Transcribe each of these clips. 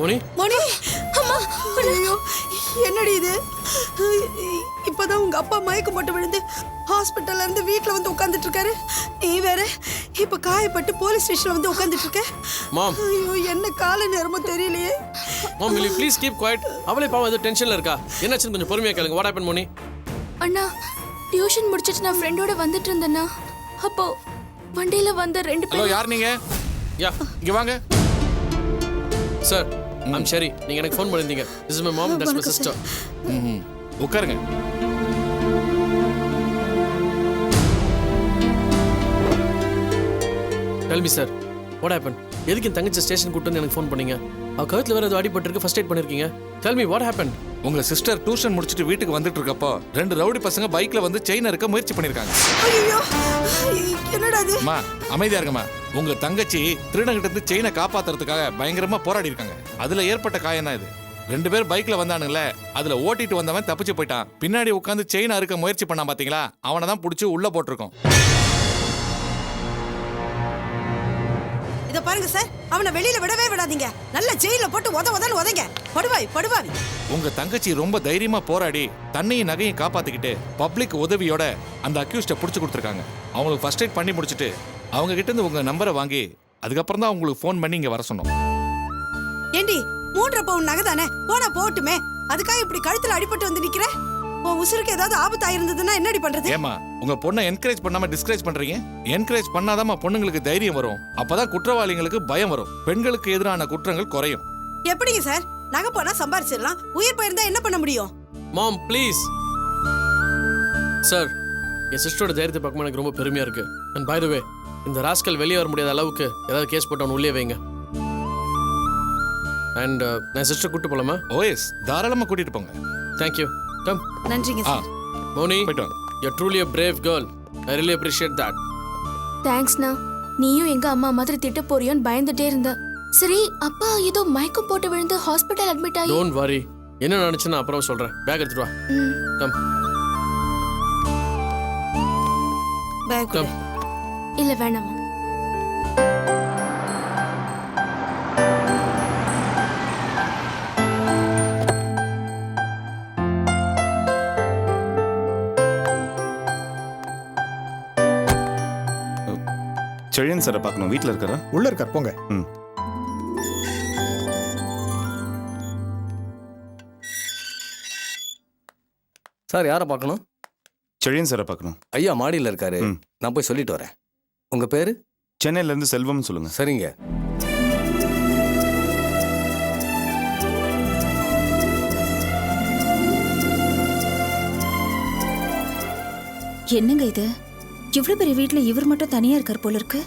மணி மணி அம்மா ஐயோ என்னடி இது இப்பதான் உங்க அப்பா மயக்கம் போட்டு விழுந்து ஹாஸ்பிட்டல்ல இருந்து வீட்ல வந்து உட்கார்ந்துட்டு இருக்காரு. நீ வேற இப்ப காயப்பட்டு போலீஸ் ஸ்டேஷன்ல வந்து உட்கார்ந்துட்டு இருக்க. மாம் ஐயோ என்ன கால நேரமோ தெரியலையே. மாம் will you please keep quiet? அவளே பாவம் ஏதோ டென்ஷன்ல இருக்கா. என்னாச்சுன்னு கொஞ்சம் பொறுமையா கேளுங்க. What happen Mani? அண்ணா டியூஷன் முடிச்சிட்டு நான் ஃப்ரெண்டோட வந்துட்டு இருந்தேன்னா அப்போ வண்டியில வந்த ரெண்டு ஹலோ பேர். யார் நீங்க? யா இங்க வாங்க. Sir I'm Sherry. நீங்க எனக்கு ஃபோன் பண்ணிருந்தீங்க. This is my mom, that's my sister. உட்காருங்க. Tell me sir, what happen? எதுக்கு என் தங்கச்சி ஸ்டேஷன் கூட்டு வந்து எனக்கு ஃபோன் பண்ணீங்க? அவ கழுத்துல வேற ஏதோ அடிபட்டிருக்கு, ஃபர்ஸ்ட் எய்ட் பண்ணிருக்கீங்க. Tell me what happen? உங்க சிஸ்டர் டியூஷன் முடிச்சிட்டு வீட்டுக்கு வந்துட்டு இருக்கப்போ 2 ரவுடி பசங்க பைக்ல வந்து செயின் அறுக்க முயற்சி பண்ணிருக்காங்க. ஐயோ என்னடா இது? அம்மா அமைதியா இருங்கம்மா. உங்க தங்கச்சி திருடங்கிட்ட இருந்து செயினை காப்பாத்துறதுக்காக பயங்கரமா போராடி இருக்காங்க. அதுல ஏற்பட்ட காயம் தான் இது. 2 பேர் பைக்ல வந்தானுங்களே, அதுல ஓட்டிட்டு வந்தவன் தப்பிச்சு போயிட்டான். பின்னாடி உட்காந்து செயின் அறுக்க முயற்சி பண்ணான் பாத்தீங்களா, அவனை தான் புடிச்சு உள்ள போட்டிருக்கோம். இத பாருங்க சார், அவனை வெளியில விடவே விடாதீங்க. நல்ல ஜெயில போட்டு உதன்னு உதைங்க. படுவாவி. உங்க தங்கச்சி ரொம்ப தைரியமா போராடி தன்னையும் நகையும் காப்பாத்திக்கிட்டு பப்ளிக் உதவியோட அந்த அக்யூஸ்ட புடிச்சு கொடுத்துருக்காங்க. அவங்களுக்கு ஃபர்ஸ்ட் எய்ட் பண்ணி முடிச்சிட்டு அவங்க கிட்ட இருந்து உங்க நம்பரை வாங்கி அதுக்கப்புறம் தான் உங்களுக்கு ஃபோன் பண்ணி இங்க வர சொன்னோம். ஏண்டி 3 பவுன் நகை தானே, போனா போட்டுமே. அதுக்காக இப்படி கழுத்துல அடிபட்டு வந்து நிக்கிற? உன் உசுருக்கு ஏதாவது ஆபத்து ஆயிருந்ததுன்னா என்னடி பண்றது? ஏமா உங்க பொண்ணை என்கரேஜ் பண்ணாம டிஸ்கரேஜ் பண்றீங்க? என்கரேஜ் பண்ணாதாமா பொண்ணுங்களுக்கு தைரியம் வரும். அப்பதான் குற்றவாளிகளுக்கு பயம் வரும். பெண்களுக்கு எதிரான குற்றங்கள் குறையும். எப்படிங்க சார்? நகை போனா சம்பாரிச்சிடலாம், உயிர் போயிருந்தா என்ன பண்ண முடியும்? மாம் ப்ளீஸ். சார், என் சிஸ்டரோட தைரியத்தை பார்க்கும்போது எனக்கு ரொம்ப பெருமையா இருக்கு. அண்ட் பை தி வே, இந்த ராஸ்கல் வெளியே வர முடியாத அளவுக்கு ஏதாவது கேஸ் போட்டு அவன் உள்ளே வைங்க. அண்ட் நான் சிஸ்டர் கூட்டு போலாமா? ஓஎஸ், தாராளமா கூட்டிட்டு போங்க. தேங்க்யூ. கம். நன்றிங்க சார். மோனி, போயிட்டு வாங்க. you're truly a brave girl. I really appreciate that. தேங்க்ஸ்ண்ணா. நீயும் எங்க அம்மா மாதிரி திட்ட போறியோன்னு பயந்துட்டே இருந்த. சரி, அப்பா ஏதோ மயக்கம் போட்டு விழுந்து ஹாஸ்பிட்டல் அட்மிட் ஆகி. Don't worry. என்ன நினைச்சுன்னா அப்புறம் சொல்றேன். பேக் எடுத்துட்டு வா. கம். Back come. இல்ல வேணாமா. செழியன் சாரை பார்க்கணும். வீட்டில் இருக்காரா? உள்ள இருக்கார், போங்க. சார், யாரை பார்க்கணும்? செழியன் சாரை பார்க்கணும். ஐயா மாடியில் இருக்காரு. நான் போய் சொல்லிட்டு வரேன். உங்க பேரு? சென்னையிலேருந்து செல்வம்னு சொல்லுங்க. சரிங்க. என்னங்க இது? இவ்வளவு பெரிய வீட்டுல இவர் மட்டும் தனியா இருக்கார் போல இருக்கு.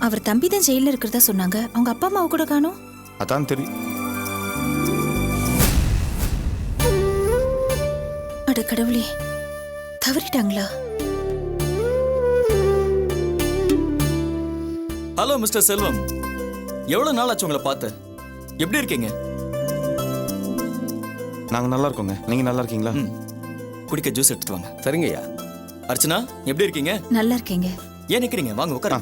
அவர் தம்பி தான் ஜெயில இருக்கிறதா சொன்னாங்க. அவங்க அப்பா அம்மாவை கூட காணோம். அதான் தெரியும். அட கடவுளே, தவறிட்டாங்களா? ஹலோ மிஸ்டர் செல்வம், எவ்வளவு நாள் ஆச்சு உங்களை பார்த்து? எப்படி இருக்கீங்க? நாங்க நல்லா இருக்கோங்க. நீங்க நல்லா இருக்கீங்களா? குடிக்க ஜூஸ் எடுத்துட்டு வாங்க. சரிங்க ஐயா. அர்ச்சனா, எப்படி இருக்கீங்க? நல்லா இருக்கீங்க. ஏன் நிக்கிறீங்க? வாங்க உட்கார.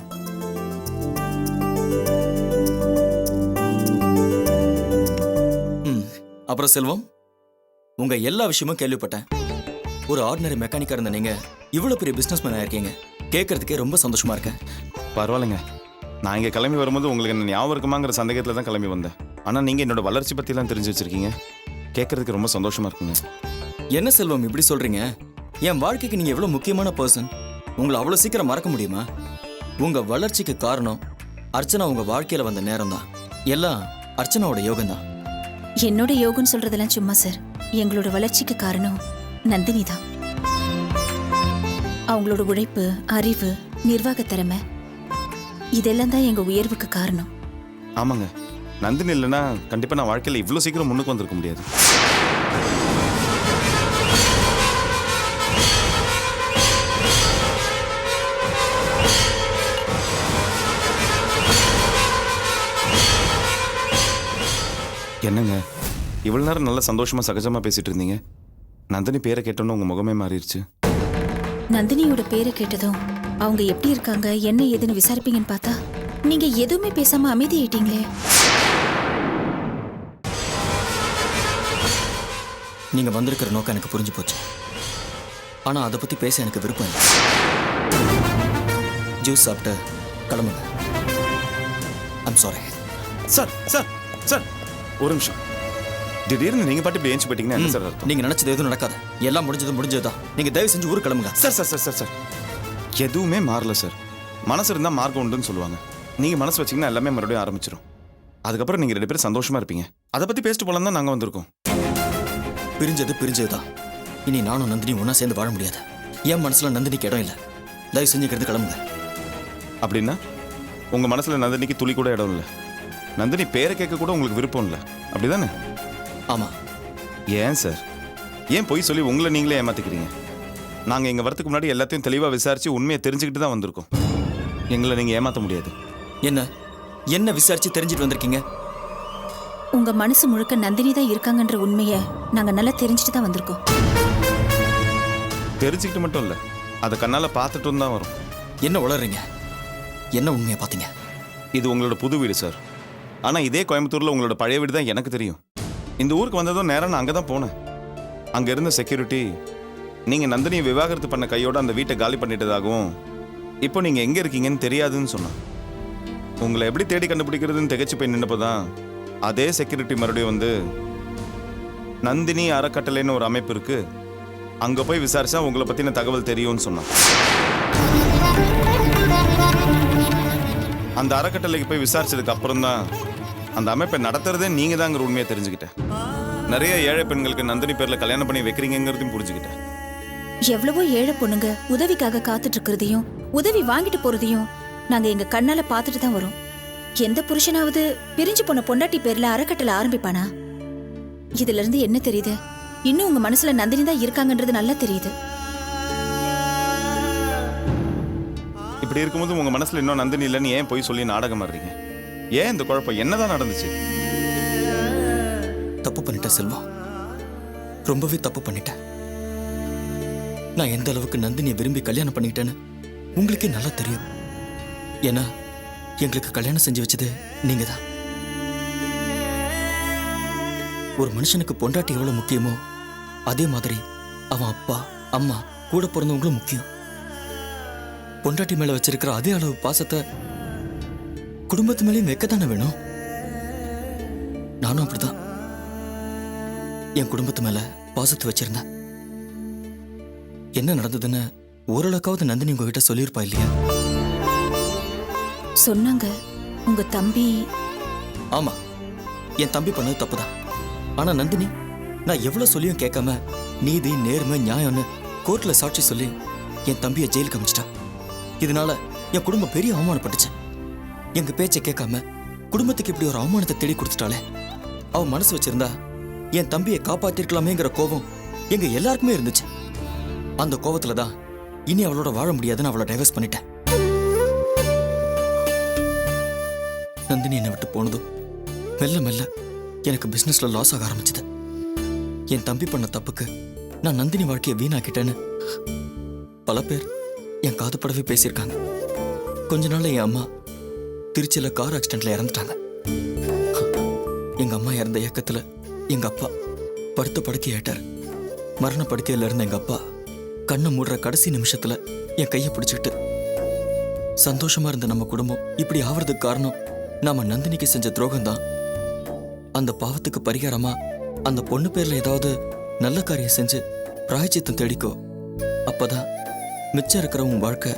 அப்புறம் செல்வம், உங்க எல்லா விஷயமும் கேள்விப்பட்டேன். ஒரு ஆர்டினரி மெக்கானிக்கா இருந்த நீங்க இவ்வளவு பெரிய பிசினஸ் மேன் ஆயிருக்கீங்க. கேட்கறதுக்கே ரொம்ப சந்தோஷமா இருக்கேன். பரவாயில்லைங்க. நான் இங்கே கிளம்பி வரும்போது உங்களுக்கு என்ன ஞாபகம் இருக்குமாங்கிற சந்தேகத்தில் தான் கிளம்பி வந்தேன். ஆனால் நீங்கள் என்னோட வளர்ச்சி பற்றிலாம் தெரிஞ்சு வச்சிருக்கீங்க. கேட்கறதுக்கு ரொம்ப சந்தோஷமா இருக்குங்க. என்ன செல்வம் இப்படி சொல்றீங்க? என் வாழ்க்கைக்கு நீங்க எவ்வளவு முக்கியமான பர்சன். உங்களை அவ்வளவு சீக்கிரம் மறக்க முடியுமா? உங்க வளர்ச்சிக்கு காரணம் அர்ச்சனா உங்க வாழ்க்கையில வந்த நேரம் தான். எல்லாம் அர்ச்சனாவோட யோகம் தான். என்னோட யோகம்னு சொல்றதெல்லாம் சும்மா சார். எங்களோட வளர்ச்சிக்கு காரணம் நந்தினி தான். அவங்களோட உழைப்பு, அறிவு, நிர்வாக திறமை இதெல்லாம் தான் எங்க உயர்வுக்கு காரணம். ஆமாங்க, நந்தினி இல்லைன்னா கண்டிப்பாக நான் வாழ்க்கையில் இவ்வளோ சீக்கிரம் முன்னுக்கு வந்திருக்க முடியாது. என்னங்க, இவ்வளோ நேரம் நல்லா சந்தோஷமா சகஜமா பேசிட்டு இருந்தீங்க. நந்தினி பேரை கேட்டோன்னு உங்க முகமே மாறிடுச்சு. நந்தினியோட பேரை கேட்டதும் அவங்க எப்படி இருக்காங்க, என்ன ஏதுன்னு விசாரிப்பீங்கன்னு பார்த்தா நீங்க எதுவுமே பேசாம அமைதியாயிட்டீங்களே. நீங்க வந்திருக்கிற நோக்கம் எனக்கு புரிஞ்சு போச்சு. ஆனா அதை பத்தி பேச எனக்கு விருப்பம் இல்லை. ஜூஸ் சாப்பிட்டு கிளம்புங்க. I'm sorry. Sir sir sir ஒரு நிமிஷம். திடீர்னு நீங்க பாட்டு இப்படி ஏஞ்சி போயிட்டீங்கன்னா என்ன சார் அர்த்தம்? நீங்க நினைச்சது எதுவும் நடக்காது. எல்லாம் முடிஞ்சதுதான். நீங்க தயவு செஞ்சு ஊருக்கு கிளம்புங்க. Sir sir sir sir sir எதுவுமே மாறல சார். மனசு இருந்தால் மார்க்கம் உண்டுன்னு சொல்லுவாங்க. நீங்கள் மனசு வச்சிங்கன்னா எல்லாமே மறுபடியும் ஆரம்பிச்சிடும். அதுக்கப்புறம் நீங்கள் 2 பேரும் சந்தோஷமா இருப்பீங்க. அதை பற்றி பேசிட்டு போலாம் தான் நாங்கள் வந்திருக்கோம். பிரிஞ்சதுதான். இனி நானும் நந்தினி ஒன்றா சேர்ந்து வாழ முடியாது. என் மனசுல நந்தினிக்கு இடம் இல்லை. தயவு செஞ்சுக்கிறது கிளம்புங்க. அப்படின்னா உங்கள் மனசில் நந்தினிக்கு துளி கூட இடம் இல்லை. நந்தினி பேரை கேட்க கூட உங்களுக்கு விருப்பம் இல்லை, அப்படிதானே? ஆமா. ஏன் சார், ஏன் பொய் சொல்லி உங்களை நீங்களே ஏமாத்திக்கிறீங்க? நாங்கள் இங்கே வரதுக்கு முன்னாடி எல்லாத்தையும் தெளிவாக விசாரித்து உண்மையை தெரிஞ்சுக்கிட்டு தான் வந்திருக்கோம். எங்களை நீங்கள் ஏமாற்ற முடியாது. என்ன விசாரிச்சு தெரிஞ்சுட்டு வந்திருக்கீங்க? உங்க மனசு முழுக்க நந்தினி தான் இருக்காங்கன்ற உண்மையை நாங்க நல்லா தெரிஞ்சுட்டு தான் வந்திருக்கோம். தெரிஞ்சுக்கிட்டு மட்டும் இல்லை, அதை கண்ணால் பார்த்துட்டும் தான் வரும். என்ன உளறீங்க? என்ன உண்மையை பார்த்தீங்க? இது உங்களோட புது வீடு சார். ஆனால் இதே கோயம்புத்தூரில் உங்களோட பழைய வீடு தான் எனக்கு தெரியும். இந்த ஊருக்கு வந்ததும் நேரம் நான் அங்கே தான் போனேன். அங்கே இருந்த செக்யூரிட்டி நீங்கள் நந்தினியை விவாகரத்து பண்ண கையோட அந்த வீட்டை காலி பண்ணிட்டதாகவும் இப்போ நீங்கள் எங்கே இருக்கீங்கன்னு தெரியாதுன்னு சொன்னான். உங்களை எப்படி தேடி கண்டுபிடிக்கிறதுன்னு திகைச்சு போய் நின்னப்போ தான் அதே செக்யூரிட்டி மறுபடியும் வந்து நந்தினி அறக்கட்டளைன்னு ஒரு அமைப்பு இருக்கு, அங்கே போய் விசாரிச்சா உங்களை பற்றின தகவல் தெரியும்னு சொன்னான். அந்த அறக்கட்டளைக்கு போய் விசாரிச்சதுக்கு அப்புறம் தான் அந்த அமைப்பை நடத்துறதே நீங்க தாங்கிற உண்மையை தெரிஞ்சுக்கிட்டேன். நிறைய ஏழை பெண்களுக்கு நந்தினி பேர்ல கல்யாணம் பண்ணி வைக்கிறீங்கிறதையும் புரிஞ்சுக்கிட்டேன். எவ்வளவோ ஏழை பொண்ணுங்க உதவிக்காக காத்துட்டு இருக்கிறதையும் உதவி வாங்கிட்டு போறதையும் நாங்க எங்க கண்ணால பார்த்துட்டு தான் வரோம். எந்த புருஷனாவது பிரிஞ்சு போன பொண்டாட்டி பேர்ல அறக்கட்டளை ஆரம்பிப்பானா? இதுல இருந்து என்ன தெரியுது? இன்னும் உங்க மனசுல நந்தினி தான் இருக்காங்கன்றது நல்லா தெரியுது. இப்படி இருக்கும்போது உங்க மனசுல இன்னும் நந்தினி இல்லைன்னு ஏன் போய் சொல்லி நாடகம் ஆடுறீங்க? ஏன் இந்த குழப்பம்? என்னதான் நடந்துச்சு? தப்பு பண்ணிட்டேன் செல்வம், ரொம்பவே தப்பு பண்ணிட்டேன். நான் எந்த அளவுக்கு நந்தினியை விரும்பி கல்யாணம் பண்ணிக்கிட்டேன்னு உங்களுக்கே நல்லா தெரியும். ஏன்னா எங்களுக்கு கல்யாணம் செஞ்சு வச்சது நீங்க தான். ஒரு மனுஷனுக்கு பொண்டாட்டி எவ்வளவு முக்கியமோ அதே மாதிரி அவன் அப்பா அம்மா கூட பிறந்தவங்களும் முக்கியம். பொண்டாட்டி மேல வச்சிருக்கிற அதே அளவு பாசத்தை குடும்பத்து மேலேயும் வைக்கத்தானே வேணும். நானும் அப்படிதான் என் குடும்பத்து மேல பாசத்தை வச்சிருந்தேன். என்ன நடந்ததுன்னு ஓரளவுக்காவது நந்தினி உங்ககிட்ட சொல்லியிருப்பா இல்லையா? சொன்னாங்க உங்க தம்பி. ஆமா, என் தம்பி பண்ணது தப்புதான். ஆனா நந்தினி நான் எவ்வளவு சொல்லியும் கேட்காம நீதி நேர்மை நியாயம்னு கோர்ட்ல சாட்சி சொல்லி என் தம்பியை ஜெயிலுக்கு அமிச்சிட்டா. இதனால என் குடும்பம் பெரிய அவமானப்பட்டுச்சு. எங்க பேச்சை கேட்காம குடும்பத்துக்கு இப்படி ஒரு அவமானத்தை தேடி கொடுத்துட்டாலே. அவ மனசு வச்சிருந்தா என் தம்பியை காப்பாத்திருக்கலாமேங்கிற கோபம் எங்க எல்லாருக்குமே இருந்துச்சு. அந்த கோபத்துல தான் இனி அவளோட வாழ முடியாதுன்னு அவளை டைவர்ஸ் பண்ணிட்டேன். நந்தினி என்னை விட்டு போனதும் மெல்ல மெல்ல எனக்கு பிசினஸ்ல லாஸ் ஆக ஆரம்பிச்சது. என் தம்பி பண்ண தப்புக்கு நான் நந்தினி வாழ்க்கையை வீணாக்கிட்டேன்னு பல பேர் என் காதுப்படவே பேசியிருக்காங்க. கொஞ்ச நாள்ல என் அம்மா திருச்சியில கார் ஆக்சிடென்ட்ல இறந்துட்டாங்க. எங்க அம்மா இறந்த இயக்கத்துல எங்க அப்பா படுத்த படுக்கையாயிட்டார். மரண படுக்கையில இருந்த எங்க அப்பா கண்ணை மூடுற கடைசி நிமிஷத்துல என் கையை பிடிச்சிக்கிட்டு, சந்தோஷமா இருந்த நம்ம குடும்பம் இப்படி ஆவறதுக்கு காரணம் நாம நந்தினிக்கு செஞ்ச துரோகம் தான். அந்த பாவத்துக்கு பரிகாரமா அந்த பொண்ணு பேர்ல ஏதாவது நல்ல காரியம் செஞ்சு பிராயச்சித்தம் தேடிக்கோ, அப்பதான் மிச்சம் இருக்கிற உன் வாழ்க்கை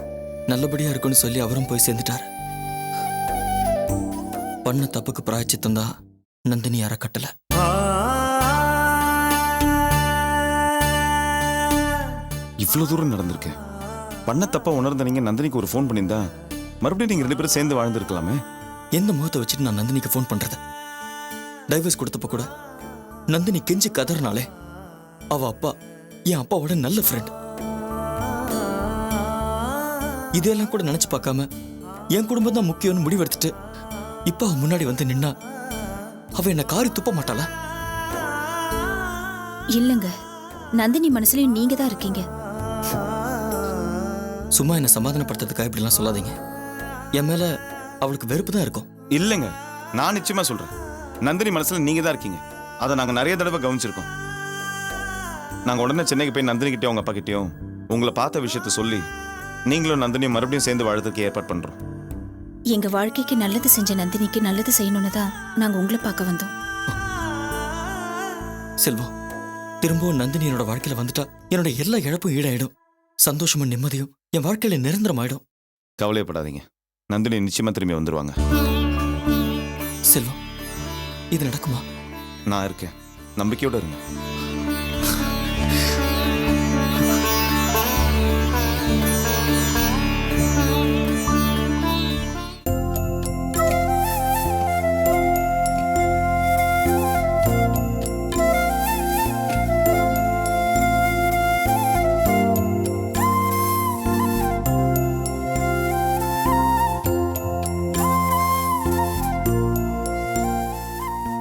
நல்லபடியா இருக்குன்னு சொல்லி அவரும் போய் சேர்ந்துட்டார். பண்ண தப்புக்கு பிராயச்சித்தம் தான் நந்தினி அறக்கட்டளை. இவ்வளவு தூரம் நடந்திருக்கு. பண்ண தப்பா உணர்ந்த நீங்க நந்தினிக்கு ஒரு ஃபோன் பண்ணியிருந்தா மறுபடியும் நீங்க 2 பேரும் சேர்ந்து வாழ்ந்துருக்கலாமே. எந்த முகத்தை வச்சுட்டு நான் நந்தினிக்கு ஃபோன் பண்றது? டைவர்ஸ் கொடுத்தப்ப கூட நந்தினி கெஞ்சி கதறினாலே. அவ அப்பா என் அப்பாவோட நல்ல ஃப்ரெண்ட். இதெல்லாம் கூட நினைச்சு பார்க்காம என் குடும்பம் தான் முக்கியம்னு முடிவெடுத்துட்டு இப்ப அவ முன்னாடி வந்து நின்னா அவ என்ன காரி துப்ப மாட்டாளா? இல்லங்க, நந்தினி மனசுலயும் நீங்க தான் இருக்கீங்க. சும்மா என்ன சமாதானப்படுத்துறதுக்காக இப்படிலாம் சொல்லாதீங்க. என் மேல அவளுக்கு வெறுப்பு தான் இருக்கும். இல்லைங்க, நான் நிச்சயமா சொல்றேன், நந்தினி மனசுல நீங்க தான் இருக்கீங்க. அதை நாங்க நிறைய தடவை கவனிச்சிருக்கோம். நாங்கள் உடனே சென்னைக்கு போய் நந்தினிக்கிட்டே உங்கள் அப்பா கிட்டேயும் உங்களை பார்த்த விஷயத்த சொல்லி நீங்களும் நந்தினியும் மறுபடியும் சேர்ந்து வாழறதுக்கு ஏற்பாடு பண்ணுறோம். எங்க வாழ்க்கைக்கு நல்லது செஞ்ச நந்தினிக்கு நல்லது செய்யணும்னு தான் நாங்க உங்களை பார்க்க வந்தோம். செல்வம், திரும்பவும் நந்தினி என்னோட வாழ்க்கையில வந்துட்டா என்னோட எல்லா இழப்பும் ஈடாயிடும். சந்தோஷமும் நிம்மதியும் என் வாழ்க்கையில நிரந்தரமாயிடும். கவலைப்படாதீங்க, நந்தினி நிச்சயமா திரும்பி வந்துருவாங்க. செல்வம், இது நடக்குமா? நான் இருக்கேன், நம்பிக்கையோட இருங்க.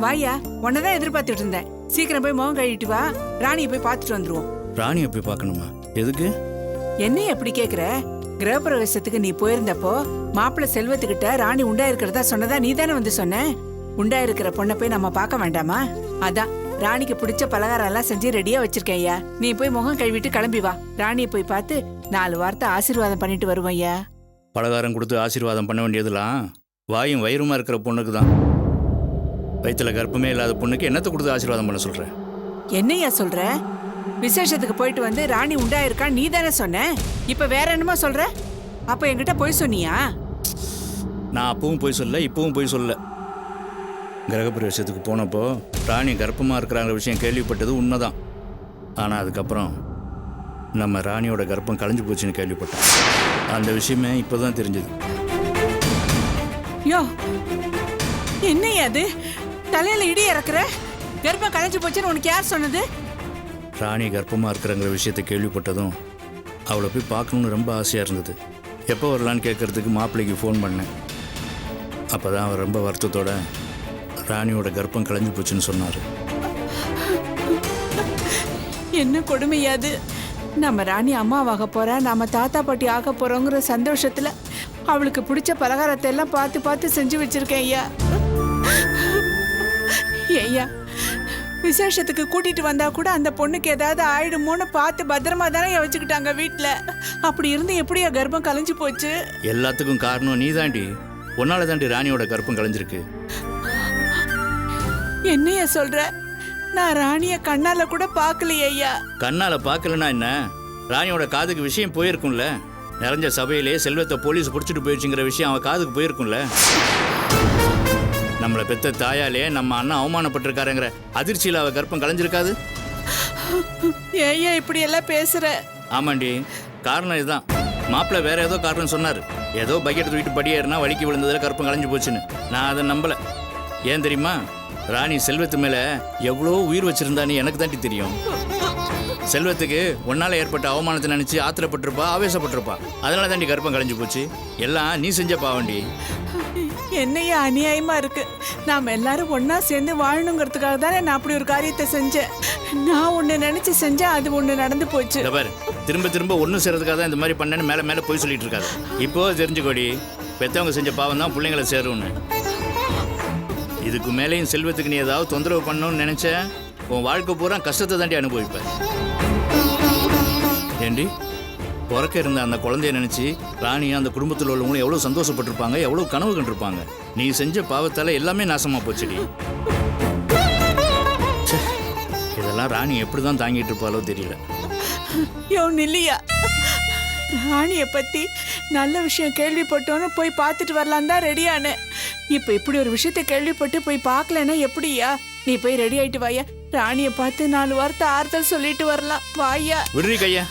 வாயா, உன்னதான் எதிர்பார்த்துட்டு இருந்தேன். சீக்கிரம் போய் முகம் கழுவிட்டு வா, ராணியை போய் பார்த்துட்டு வந்துருவோம். ராணியை போய் பார்க்கணுமா? எதுக்கு? என்ன எப்படி கேக்குற? கிரகப்பிரவேசத்துக்கு நீ போயிருந்தப்போ மாப்பிள்ளை செல்வத்துக்கிட்ட ராணி உண்டா இருக்கிறதா சொன்னதா நீ தானே வந்து சொன்ன. உண்டா இருக்கிற பொண்ணை போய் நம்ம பார்க்க வேண்டாமா? அதான் ராணிக்கு பிடிச்ச பலகாரம் எல்லாம் செஞ்சு ரெடியா வச்சிருக்கேன் ஐயா. நீ போய் முகம் கழுவிட்டு கிளம்பி வா. ராணியை போய் பார்த்து 4 வார்த்தை ஆசீர்வாதம் பண்ணிட்டு வருவோம் ஐயா. பலகாரம் கொடுத்து ஆசீர்வாதம் பண்ண வேண்டியதுலாம் வாயும் வயிறுமா இருக்கிற பொண்ணுக்கு தான். வயிற்றுல கர்ப்பமே இல்லாத பொண்ணுக்கு என்னத்தை கொடுத்து ஆசீர்வாதம் பண்ண சொல்கிறேன்? என்னையா சொல்ற? விசேஷத்துக்கு போயிட்டு வந்து ராணி உண்டா இருக்கா நீ தானே சொன்ன. இப்ப வேற என்னமா சொல்ற? அப்ப என்கிட்ட போய் சொன்னியா? நான் அப்பவும் போய் சொல்ல, இப்பவும் போய் சொல்ல. கிரகப்பிரவேசத்துக்கு போனப்போ ராணி கர்ப்பமாக இருக்கிறாங்கிற விஷயம் கேள்விப்பட்டது உண்மைதான். ஆனால் அதுக்கப்புறம் நம்ம ராணியோட கர்ப்பம் கலைஞ்சு போச்சுன்னு கேள்விப்பட்டேன். அந்த விஷயமே இப்போ தான் தெரிஞ்சது. யோ, என்னையா அது? தலையில இடி இறக்குற? கர்ப்பம் கலைஞ்சு போச்சுன்னு உனக்கு யார் சொன்னது? ராணி கர்ப்பமாக இருக்கிறங்கிற விஷயத்தை கேள்விப்பட்டதும் அவளை போய் பார்க்கணுன்னு ரொம்ப ஆசையாக இருந்தது. எப்போ வரலான்னு கேட்குறதுக்கு மாப்பிள்ளைக்கு ஃபோன் பண்ணேன். அப்போ தான் அவர் ரொம்ப வருத்தத்தோட ராணியோட கர்ப்பம் கலைஞ்சு போச்சுன்னு சொன்னார். என்ன கொடுமையாது? நம்ம ராணி அம்மாவாக போறா, நம்ம தாத்தா பாட்டி ஆக போறோங்கிற சந்தோஷத்துல அவளுக்கு பிடிச்ச பலகாரத்தை எல்லாம் பார்த்து பார்த்து செஞ்சு வச்சிருக்கேன் ஐயா. ஐயா, விசேஷத்துக்கு கூட்டிட்டு வந்தா கூட அந்த பொண்ணுக்கு ஏதாவது ஆயிடுமோன்னு பார்த்து பத்திரமா தானே வச்சுக்கிட்டாங்க வீட்டுல. அப்படி இருந்து எப்படியா கர்ப்பம் கலைஞ்சு போச்சு? எல்லாத்துக்கும் காரணம் நீ தாண்டி. உன்னால தாண்டி ராணியோட கர்ப்பம் கலைஞ்சிருக்கு. என்னையா சொல்ற? நான் ராணிய கண்ணால கூட பார்க்கலையே ஐயா. கண்ணால பார்க்கலன்னா என்ன? ராணியோட காதுக்கு விஷயம் போயிருக்கும்ல. நிறைஞ்ச சபையிலே செல்வத்தை போலீஸ் பிடிச்சிட்டு போயிடுச்சுங்கிற விஷயம் அவன் காதுக்கு போயிருக்கும்ல. நம்மளை பெத்த தாயாலே நம்ம அண்ணன் அவமானப்பட்டிருக்காருங்கிற அதிர்ச்சியில் அவ கர்ப்பம் கலைஞ்சிருக்காது. ஏய்யா இப்படி எல்லாம் பேசுற? ஆமாண்டி, காரணம் இதுதான். மாப்பிள்ளை வேற ஏதோ காரணம் சொன்னார். ஏதோ பக்கெட் தூக்கிட்டு படியேறினா வலிக்கு விழுந்ததில் கர்ப்பம் கலைஞ்சு போச்சுன்னு. நான் அதை நம்பலை. ஏன் தெரியுமா? ராணி செல்வத்து மேலே எவ்வளோ உயிர் வச்சிருந்தான்னு எனக்கு தாண்டி தெரியும். செல்வத்துக்கு ஒன்னால ஏற்பட்ட அவமானத்தை நினைச்சு ஆத்திரப்பட்டிருப்பா, ஆவேசப்பட்டிருப்பா. அதனால தாண்டி கர்ப்பம் கலைஞ்சு போச்சு. எல்லாம் நீ செஞ்ச பாவண்டி. என்னையா அநியாயமா இருக்கு? நாம எல்லாரும் ஒன்னா சேர்ந்து வாழணுங்கிறதுக்காக தானே நான் அப்படி ஒரு காரியத்தை செஞ்சேன். நான் ஒண்ணு நினைச்சு செஞ்சேன், அது ஒண்ணு நடந்து போச்சு. பாரு, திரும்ப திரும்ப ஒன்றும் செய்யறதுக்காக தான் இந்த மாதிரி பண்ணேன்னு மேலே மேலே போய் சொல்லிட்டு இருக்காது. இப்போ தெரிஞ்சுக்கோடி, பெற்றவங்க செஞ்ச பாவம் தான் பிள்ளைங்களை சேரும்னு. இதுக்கு மேலேயும் செல்வத்துக்கு நீ ஏதாவது தொந்தரவு பண்ணணும்னு நினைச்ச உன் வாழ்க்கை பூரா கஷ்டத்தை தாண்டி அனுபவிப்ப. ஏண்டி, பிறக்க இருந்த அந்த குழந்தைய நினைச்சு ராணியா அந்த குடும்பத்தில் உள்ளவங்களும் எவ்வளவு சந்தோஷப்பட்டிருப்பாங்க, எவ்வளவு கனவு கண்டிருப்பாங்க. நீ செஞ்ச பாவத்தால எல்லாமே நாசமா போச்சுடி. இதெல்லாம் ராணி எப்படிதான் தாங்கிட்டு இருப்பாளோ தெரியல. யோ நில்லியா, ராணிய பத்தி நல்ல விஷயம் கேள்விப்பட்டோன்னு போய் பார்த்துட்டு வரலாம் தான் ரெடியானே. இப்ப இப்படி ஒரு விஷயத்த கேள்விப்பட்டு போய் பார்க்கலன்னா எப்படியா? நீ போய் ரெடி ஆயிட்டு வாயா. ராணிய பார்த்து 4 வார்த்தை ஆறுதல் சொல்லிட்டு வரலாம். வாயா. விடுறி கையா.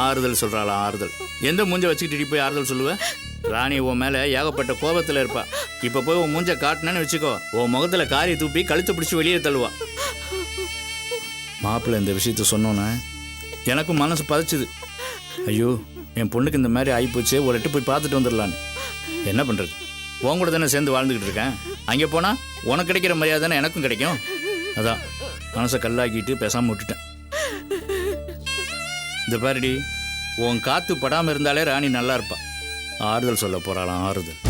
ஆறுதல் சொல்றாளா? ஆறுதல் எந்த மூஞ்ச வச்சுக்கிட்டு போய் ஆறுதல் சொல்லுவ? ராணி உன் மேல ஏகப்பட்ட கோபத்துல இருப்பா. இப்ப போய் உன் மூஞ்ச காட்டினேன்னு வச்சுக்கோ, உன் முகத்துல காரி தூப்பி கழுத்து பிடிச்சி வெளியே தள்ளுவா. மாப்பிள்ளை இந்த விஷயத்த சொன்னோன்னே எனக்கும் மனசு பதைச்சுது. ஐயோ, என் பொண்ணுக்கு இந்த மாதிரி ஆகிப்போச்சு, ஒரு எட்டு போய் பார்த்துட்டு வந்துடலான்னு. என்ன பண்றது? உன் கூட தானே சேர்ந்து வாழ்ந்துக்கிட்டு இருக்கேன். அங்கே போனா உனக்கு கிடைக்கிற மரியாதை தானே எனக்கும் கிடைக்கும். அதான் மனசை கல்லாக்கிட்டு பேசாமல் விட்டுட்டேன். இந்த பாருடி, உன் காத்து படாமல் இருந்தாலே ராணி நல்லா இருப்பா. ஆறுதல் சொல்ல போறாளாம். ஆறுதல்